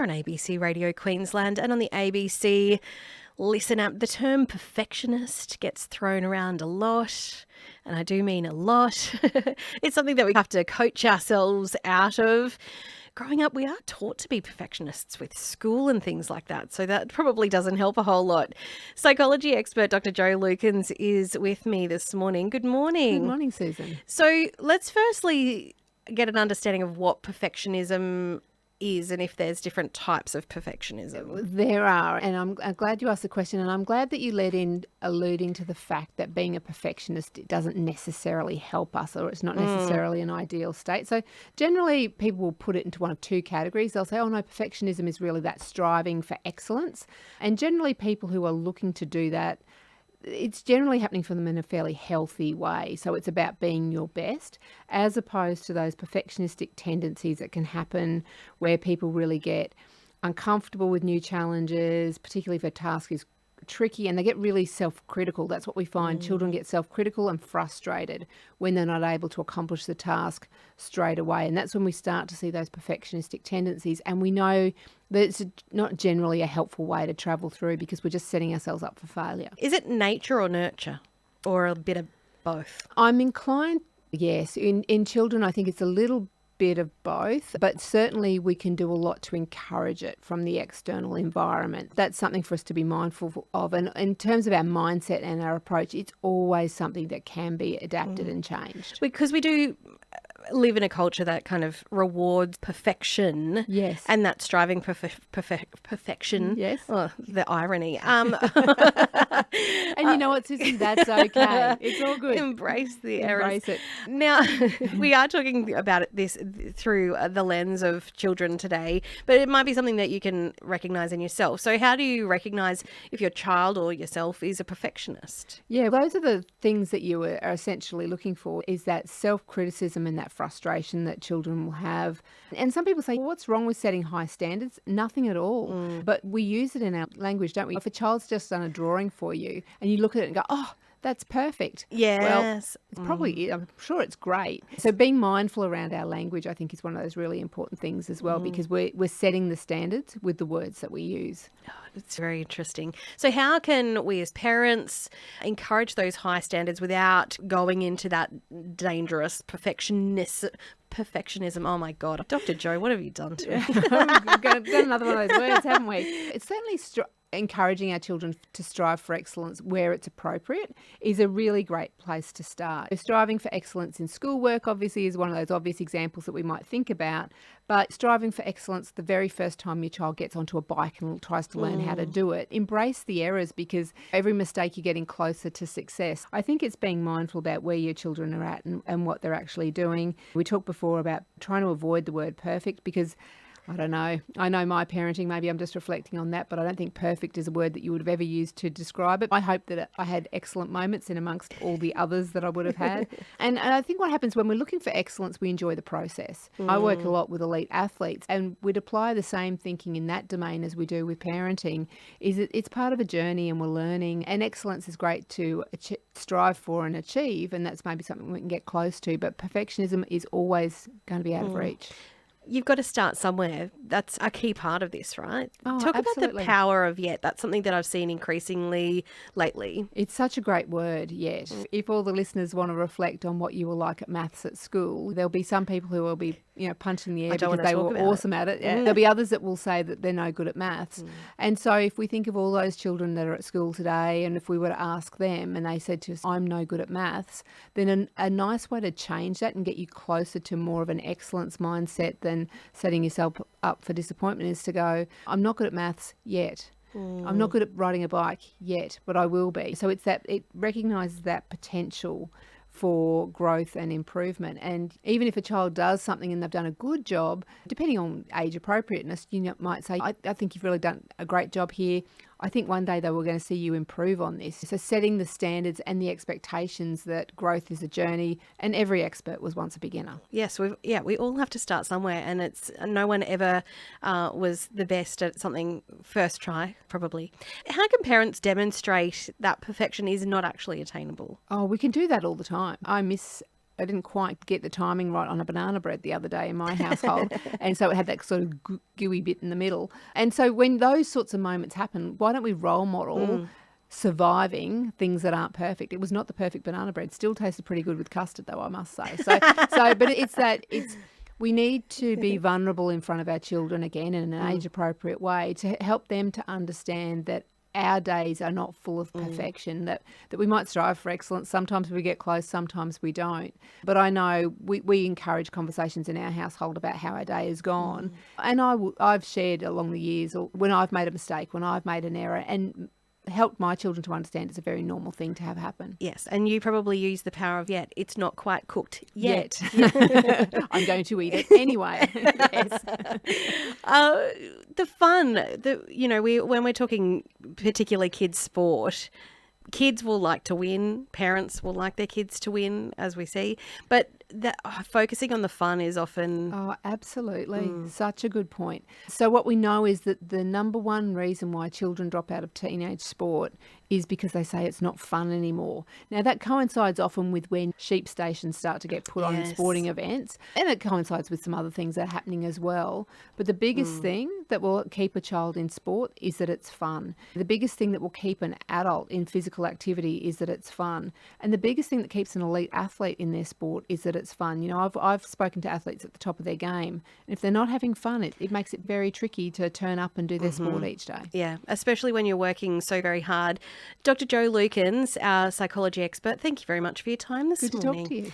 On ABC Radio Queensland and on the ABC Listen app, the term perfectionist gets thrown around a lot, and I do mean a lot. It's something that we have to coach ourselves out of. Growing up, we are taught to be perfectionists with school and things like that, so that probably doesn't help a whole lot. Psychology expert Dr. Jo Lukens is with me this morning. Good morning. Good morning, Susan. So let's firstly get an understanding of what perfectionism is and if there's different types of perfectionism. There are, and I'm glad you asked the question, and I'm glad that you led in alluding to the fact that being a perfectionist doesn't necessarily help us, or it's not necessarily an ideal state. So generally people will put it into one of two categories. They'll say, oh no, perfectionism is really that striving for excellence. And generally people who are looking to do that, it's generally happening for them in a fairly healthy way. So it's about being your best, as opposed to those perfectionistic tendencies that can happen where people really get uncomfortable with new challenges, particularly if a task is tricky, and they get really self-critical. That's what we find. Children get self-critical and frustrated when they're not able to accomplish the task straight away. And that's when we start to see those perfectionistic tendencies. And we know that it's not generally a helpful way to travel through, because we're just setting ourselves up for failure. Is it nature or nurture, or a bit of both? I'm inclined, yes. In children, I think it's a little bit of both, but certainly we can do a lot to encourage it from the external environment. That's something for us to be mindful of. And in terms of our mindset and our approach, it's always something that can be adapted and changed. Because we do live in a culture that kind of rewards perfection. Yes. And that striving perfection. Yes. Oh, the irony. And you know what, Susan? That's okay. It's all good. Embrace the errors. Embrace it. Now, we are talking about this through the lens of children today, but it might be something that you can recognise in yourself. So how do you recognise if your child or yourself is a perfectionist? Yeah, those are the things that you are essentially looking for, is that self-criticism and that frustration that children will have. And some people say, well, what's wrong with setting high standards? Nothing at all. But we use it in our language, don't we? If a child's just done a drawing for you and you look at it and go, oh, that's perfect. Yes. Well, it's probably, I'm sure it's great. So being mindful around our language, I think, is one of those really important things as well, because we're setting the standards with the words that we use. Oh, it's very interesting. So how can we as parents encourage those high standards without going into that dangerous perfectionism? Oh my God. Dr. Jo, what have you done to me? We've got another one of those words, haven't we? It's certainly encouraging our children to strive for excellence where it's appropriate is a really great place to start. So striving for excellence in schoolwork obviously is one of those obvious examples that we might think about, but striving for excellence the very first time your child gets onto a bike and tries to learn how to do it. Embrace the errors, because every mistake you're getting closer to success. I think it's being mindful about where your children are at and what they're actually doing. We talked before about trying to avoid the word perfect, because I don't know. I know my parenting, maybe I'm just reflecting on that, but I don't think perfect is a word that you would have ever used to describe it. I hope that I had excellent moments in amongst all the others that I would have had. And I think what happens when we're looking for excellence, we enjoy the process. I work a lot with elite athletes, and we'd apply the same thinking in that domain as we do with parenting, is that it's part of a journey and we're learning, and excellence is great to strive for and achieve, and that's maybe something we can get close to, but perfectionism is always going to be out of reach. You've got to start somewhere. That's a key part of this, right? Oh, Talk about the absolutely. power of yet. That's something that I've seen increasingly lately. It's such a great word, yet. If all the listeners want to reflect on what you were like at maths at school, there'll be some people who will be, punching the air because they were awesome at it. There'll be others that will say that they're no good at maths. And so if we think of all those children that are at school today, and if we were to ask them and they said to us, I'm no good at maths, then a nice way to change that and get you closer to more of an excellence mindset than setting yourself up for disappointment is to go, I'm not good at maths yet. I'm not good at riding a bike yet, but I will be. So it's that it recognises that potential for growth and improvement. And even if a child does something and they've done a good job, depending on age appropriateness, you might say, I think you've really done a great job here. I think one day they were going to see you improve on this. So setting the standards and the expectations that growth is a journey, and every expert was once a beginner. Yes, we all have to start somewhere, and it's no one ever was the best at something first try, probably. How can parents demonstrate that perfection is not actually attainable? Oh, we can do that all the time. I miss I didn't quite get the timing right on a banana bread the other day in my household. And so it had that sort of gooey bit in the middle. And so when those sorts of moments happen, why don't we role model surviving things that aren't perfect? It was not the perfect banana bread. Still tasted pretty good with custard, though, I must say. But we need to be vulnerable in front of our children again in an age-appropriate way to help them to understand that our days are not full of perfection, that we might strive for excellence. Sometimes we get close, sometimes we don't. But I know we encourage conversations in our household about how our day has gone. And I've shared along the years when I've made a mistake, when I've made an error, and helped my children to understand it's a very normal thing to have happen. Yes, and you probably use the power of yet. It's not quite cooked yet. I'm going to eat it anyway. Yes. The fun, when we're talking particularly kids' sport, kids will like to win. Parents will like their kids to win, as we see. But focusing on the fun is often... Oh, absolutely. Such a good point. So what we know is that the number one reason why children drop out of teenage sport is because they say it's not fun anymore. Now, that coincides often with when sheep stations start to get put on in sporting events, and it coincides with some other things that are happening as well. But the biggest thing that will keep a child in sport is that it's fun. The biggest thing that will keep an adult in physical activity is that it's fun. And the biggest thing that keeps an elite athlete in their sport is that it's fun. You know, I've spoken to athletes at the top of their game, and if they're not having fun, it makes it very tricky to turn up and do their sport each day. Yeah, especially when you're working so very hard. Dr. Jo Lukens, our psychology expert, thank you very much for your time this morning. Good to talk to you.